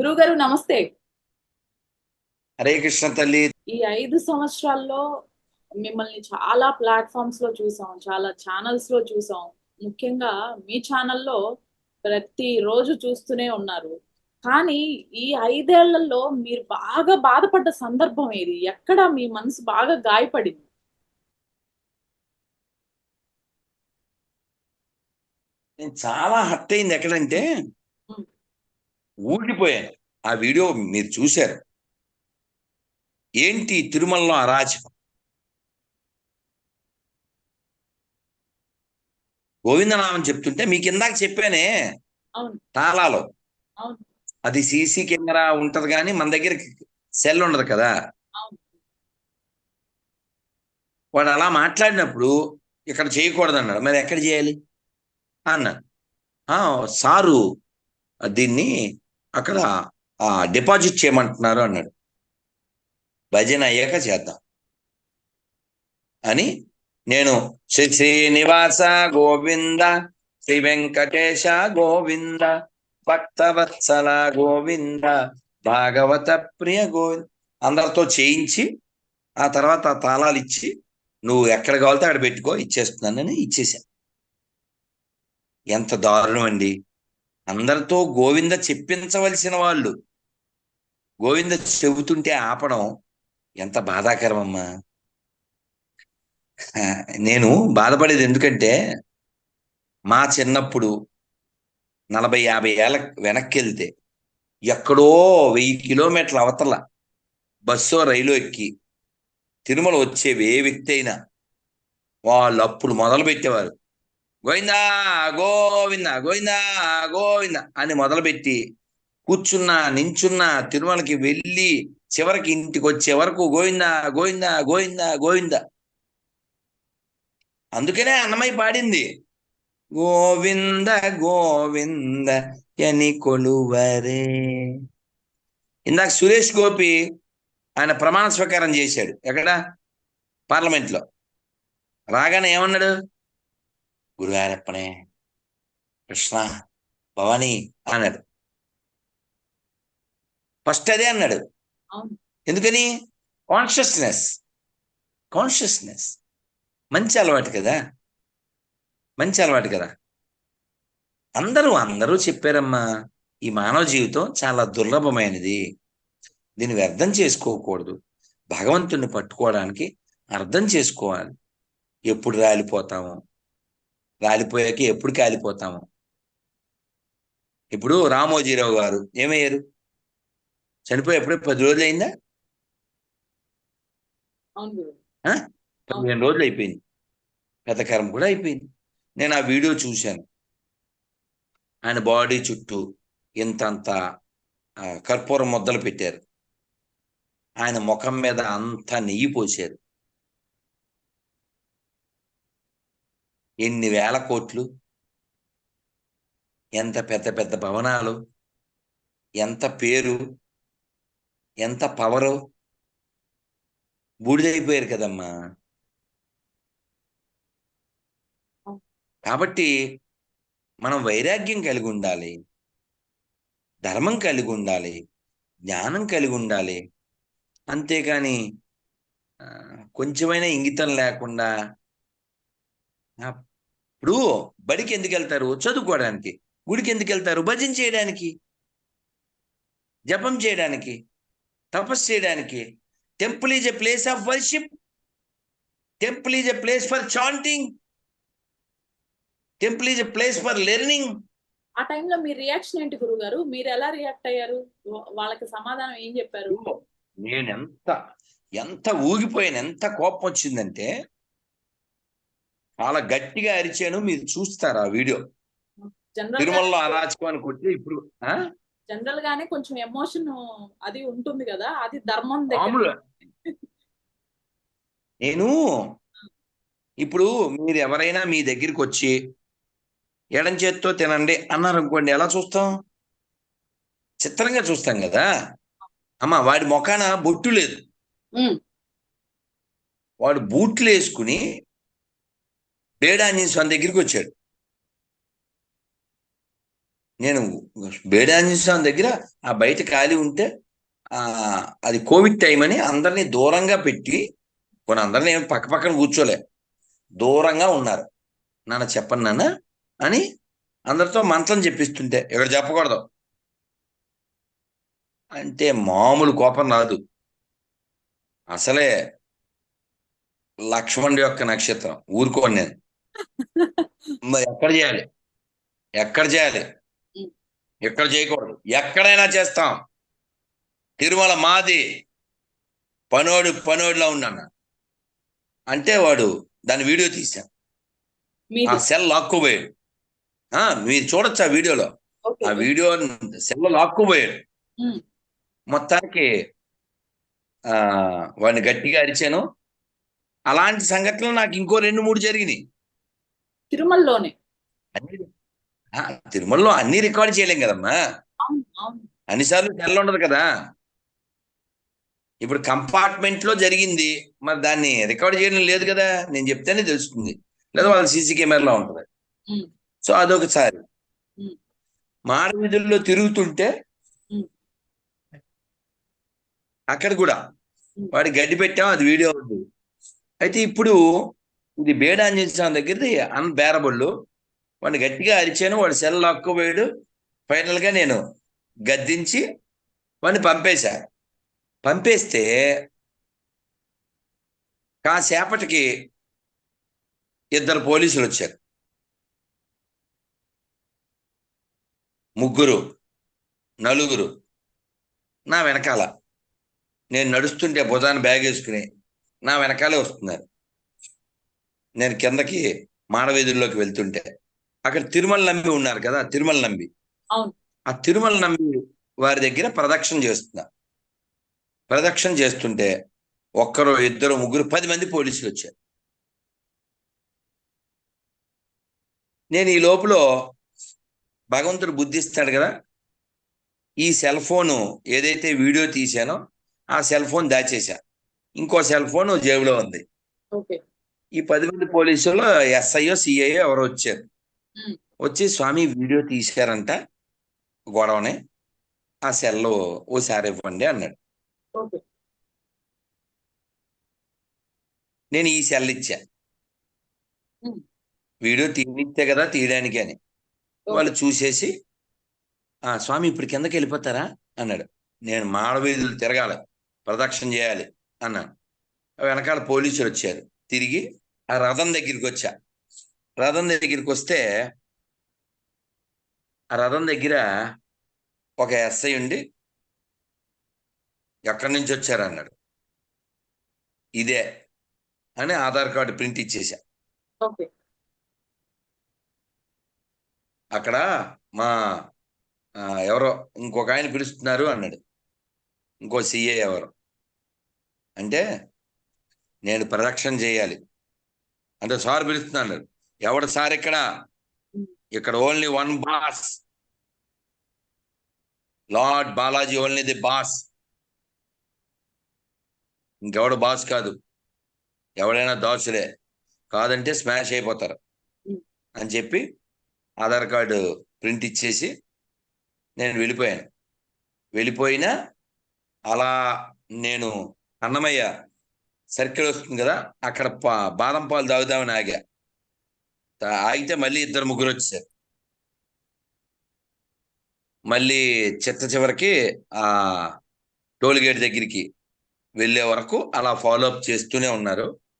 గురువుగారు నమస్తే. హరే కృష్ణ తల్లి. ఈ 5 సంవత్సరాల్లో మిమ్మల్ని చాలా ప్లాట్ఫామ్స్ లో చూసాం, చాలా ఛానల్స్ లో చూసాం. ముఖ్యంగా మీ ఛానల్లో ప్రతి రోజు చూస్తూనే ఉన్నారు. కానీ ఈ 5 ఏళ్లలో మీరు బాగా బాధపడ్డ సందర్భం ఏది? ఎక్కడ మీ మనసు బాగా గాయపడింది? నేను చాలా హర్ట్ అయింది ఎక్కడంటే ఉమ్, ఊడిపోయాను. ఆ వీడియో మీరు చూశారు. ఏంటి తిరుమలలో అరాచకం? గోవిందనామం చెప్తుంటే మీకు ఇందాక చెప్పానే, అవును, తాళాలో అవును, అది సీసీ కెమెరా ఉంటది కానీ మన దగ్గర సెల్ ఉండదు కదా. అవును. వాడు అలా మాట్లాడినప్పుడు ఇక్కడ చేయకూడదు అన్నాడు. మరి ఎక్కడ చేయాలి అన్నాను. "ఆ, సారు దీన్ని అక్కడ డిపాజిట్ చేయమంటున్నారు" అన్నాడు. భజన అయ్యాక చేద్దాం అని నేను శ్రీ శ్రీనివాస గోవింద, శ్రీ వెంకటేశ గోవింద, భక్తవత్సల గోవింద, భాగవత ప్రియ గోవింద అందరితో చేయించి ఆ తర్వాత ఆ తాళాలు ఇచ్చి నువ్వు ఎక్కడ కావాలితే అక్కడ పెట్టుకో, ఇచ్చేస్తున్నానని ఇచ్చేసాను. ఎంత దారుణం అండి! అందరితో గోవింద చెప్పించవలసిన వాళ్ళు గోవింద చెబుతుంటే ఆపడం ఎంత బాధాకరం అమ్మా. నేను బాధపడేది ఎందుకంటే మా చిన్నప్పుడు 40-50 ఏళ్ళ వెనక్కి వెళ్తే ఎక్కడో 1000 కిలోమీటర్ల అవతల బస్సో రైలు ఎక్కి తిరుమల వచ్చేవి ఏ వ్యక్తి అయినా వాళ్ళు అప్పుడు మొదలు పెట్టేవారు, గోవిందా గోవింద గోవిందా గోవింద అని మొదలుపెట్టి కూర్చున్నా నించున్నా తిరుమలకి వెళ్ళి చివరికి ఇంటికి వచ్చే వరకు గోవిందా గోవిందా గోవిందా గోవింద. అందుకనే అన్నమయ్య పాడింది, గోవింద గోవింద ఎని కొలువరే. ఇందాక సురేష్ గోపి ఆయన ప్రమాణ స్వీకారం చేశాడు ఎక్కడ, పార్లమెంట్ లో. రాగానే ఏమన్నాడు, గురువారప్పనే కృష్ణ భవానీ అన్నాడు. ఫస్ట్ అదే అన్నాడు. అవును. ఎందుకని? కాన్షియస్నెస్. కాన్షియస్నెస్ మంచి అలవాటు కదా, మంచి అలవాటు కదా. అందరూ అందరూ చెప్పారమ్మా, ఈ మానవ జీవితం చాలా దుర్లభమైనది, దీన్ని వ్యర్థం చేసుకోకూడదు. భగవంతుణ్ణి పట్టుకోవడానికి అర్థం చేసుకోవాలి. ఎప్పుడు రాలిపోతాము, రాలిపోయాక ఎప్పుడు కాలిపోతాము. ఇప్పుడు రామోజీరావు గారు ఏమయ్యారు? చనిపోయి ఎప్పుడే 10 రోజులు అయిందా? అవును గురువు. ఆ? అవును. 15 రోజులు అయిపోయింది. పెద్దకారం కూడా అయిపోయింది. నేను ఆ వీడియో చూశాను. ఆయన బాడీ చుట్టూ ఇంతంత కర్పూరం ముద్దలు పెట్టారు. ఆయన ముఖం మీద అంత నెయ్యి పోశారు. ఎన్ని వేల కోట్లు, ఎంత పెద్ద పెద్ద భవనాలు, ఎంత పేరు, ఎంత పవరు, బూడిదైపోయారు కదమ్మా. అవును. కాబట్టి మనం వైరాగ్యం కలిగి ఉండాలి, ధర్మం కలిగి ఉండాలి, జ్ఞానం కలిగి ఉండాలి. అంతేకాని ఆ, కొంచెమైనా ఇంగితం లేకుండా ఇప్పుడు బడికి ఎందుకు వెళ్తారు? చదువుకోవడానికి. గుడికి ఎందుకు వెళ్తారు? భజన చేయడానికి, జపం చేయడానికి, తపస్సు చేయడానికి. Temple is a place of worship. Temple is a place for chanting. Temple is a place for learning. ఆ టైంలో మీ రియాక్షన్ ఏంటి గురుగారు? మీరు ఎలా రియాక్ట్ అయ్యారు? వాళ్ళకి సమాధానం ఏం చెప్పారు? నేను ఎంత ఎంత ఊగిపోయాను, ఎంత కోపం వచ్చిందంటే చాలా గట్టిగా అరిచాను. మీరు చూస్తారు ఆ వీడియో. జనరల్ గా తిరుమలలో అరాచకం అని కొట్టి ఇప్పుడు జనరల్ గానే కొంచెం ఎమోషన్ అది ఉంటుంది కదా, అది ధర్మం దగ్గర. మామూలు. నేను ఇప్పుడు మీరు ఎవరైనా మీ దగ్గరికి వచ్చి ఎడం చేత్తో తినండి అన్నారు అనుకోండి, ఎలా చూస్తాం? చిత్రంగా చూస్తాం కదా. అమ్మ వాడి మొఖాన బొట్టు లేదు, ఉమ్, వాడు బూట్లు వేసుకుని బేడాంజనేయ స్వామి దగ్గరికి వచ్చాడు. నేను బేడాంజనేయ స్వామి దగ్గర ఆ బయట ఖాళీ ఉంటే ఆ అది కోవిడ్ టైం అని అందరినీ దూరంగా పెట్టి కొన్ని అందరినీ ఏం పక్క పక్కన కూర్చోలే, దూరంగా ఉన్నారు. నాన్న చెప్పండి నాన్న అని అందరితో మంత్రం చెప్పిస్తుంటే ఇక్కడ చెప్పకూడదు అంటే మామూలు కోపం రాదు. అసలే లక్ష్మణుడి యొక్క నక్షత్రం ఊరుకోను నేను. మరి ఎక్కడ చేయాలి, ఎక్కడ చేయాలి, ఎక్కడ చేయకూడదు, ఎక్కడైనా చేస్తాం. తిరుమల మాది, పనోడు పనోడిలా ఉన్నాను అంటే వాడు దాని వీడియో తీశాను. ఆ మీది. సెల్ లాక్కుపోయాడు. మీరు చూడొచ్చు ఆ వీడియోలో. ఓకే. ఆ వీడియో సెల్ లాక్కుపోయాడు. ఉమ్. మొత్తానికి ఆ వాడిని గట్టిగా అరిచాను. అలాంటి సంఘటనలు నాకు ఇంకో 2-3 జరిగినాయి. తిరుమలలోనే. అన్ని తిరుమలలో అన్ని రికార్డ్ చేయలేం కదమ్మా. అవును, అవును. అన్నిసార్లు సెల్ ఉండదు కదా. ఇప్పుడు కంపార్ట్మెంట్ లో జరిగింది, మరి దాన్ని రికార్డ్ చేయడం లేదు కదా. నేను చెప్తేనే తెలుస్తుంది, లేదా వాళ్ళ సీసీ కెమెరాలో ఉంటుంది. ఉమ్. సో అదొకసారి ఉమ్. మాడ వీధుల్లో తిరుగుతుంటే ఉమ్. అక్కడ కూడా ఉమ్. వాడి గడ్డి పెట్టాం, అది వీడియో ఉంది. అయితే ఇప్పుడు ఇది బేడాంజనేయ స్వామి దగ్గరది అన్బేరబుల్. వాడిని గట్టిగా అరిచాను, వాడు సెల్ లాక్కుపోయాడు. ఫైనల్ గా నేను గద్దించి వాడిని పంపేశా. పంపేస్తే కాసేపటికి 2 పోలీసులు వచ్చారు. 3, 4 నా వెనకాల. నేను నడుస్తుంటే భుజాన్ని బ్యాగ్ వేసుకుని నా వెనకాలే వస్తున్నారు. నేను కిందకి మాడవీధుల్లోకి వెళ్తుంటే అక్కడ తిరుమల నంబి ఉన్నారు కదా, తిరుమల నంబి. అవును. ఆ తిరుమల నంబి వారి దగ్గర ప్రదక్షిణ చేస్తున్నా. ప్రదక్షిణ చేస్తుంటే 1, 2, 3, 10 మంది పోలీసులు వచ్చారు. నేను ఈ లోపల భగవంతుడు బుద్ధి ఇస్తాడు కదా, ఈ సెల్ ఫోను ఏదైతే వీడియో తీశానో ఆ సెల్ ఫోన్ దాచేశా. ఇంకో సెల్ ఫోన్ జేబులో ఉంది. ఓకే. ఈ 10 మంది పోలీసులు ఎస్ఐయో సిఐయో ఎవరో వచ్చారు. ఉమ్. వచ్చి స్వామి వీడియో తీశారంట గొడవని, ఆ సెల్ ఓసారి ఇవ్వండి అన్నాడు. ఓకే. నేను ఈ సెల్ ఇచ్చా. ఉమ్. వీడియో తీయనిస్తే కదా తీయడానికి అని. వాళ్ళు ఓకే. చూసేసి స్వామి ఇప్పుడు కిందకి వెళ్ళిపోతారా అన్నాడు. నేను మాడవీధులు తిరగాలి, ప్రదక్షిణ చేయాలి అన్నాను. వెనకాల పోలీసులు వచ్చారు. తిరిగి ఆ రథం దగ్గరికి వచ్చా. రథం దగ్గరికి వస్తే ఆ రథం దగ్గర ఒక ఎస్ఐ ఉండి ఎక్కడి నుంచి వచ్చారన్నాడు. ఇదే అని ఆధార్ కార్డు ప్రింట్ ఇచ్చేసా. ఓకే. అక్కడ మా ఎవరో ఇంకొక ఆయన పిలుస్తున్నారు అన్నాడు. ఇంకో సిఏ ఎవరు అంటే నేను ప్రదక్షిణ చేయాలి అంటే సార్ పిలుస్తున్నాడు. ఎవడు సార్ ఇక్కడ? ఉమ్. ఇక్కడ only one boss, lord Balaji only the boss. ఇంకెవడు బాస్ కాదు, ఎవడైనా దాసులే, కాదంటే స్మాష్ అయిపోతారు ఉమ్. అని చెప్పి ఆధార్ కార్డు ప్రింట్ ఇచ్చేసి నేను వెళ్ళిపోయాను. వెళ్ళిపోయినా అలా నేను అన్నమయ్య సర్కిల్ వస్తుంది కదా, అక్కడ బాదం పాలు తాగుదామని ఆగా. ఆగితే మళ్ళీ 2, 3 వచ్చారు. మళ్ళీ చివరికి ఆ టోల్ గేట్ దగ్గరికి వెళ్ళే వరకు అలా ఫాలో అప్ చేస్తూనే ఉన్నారు.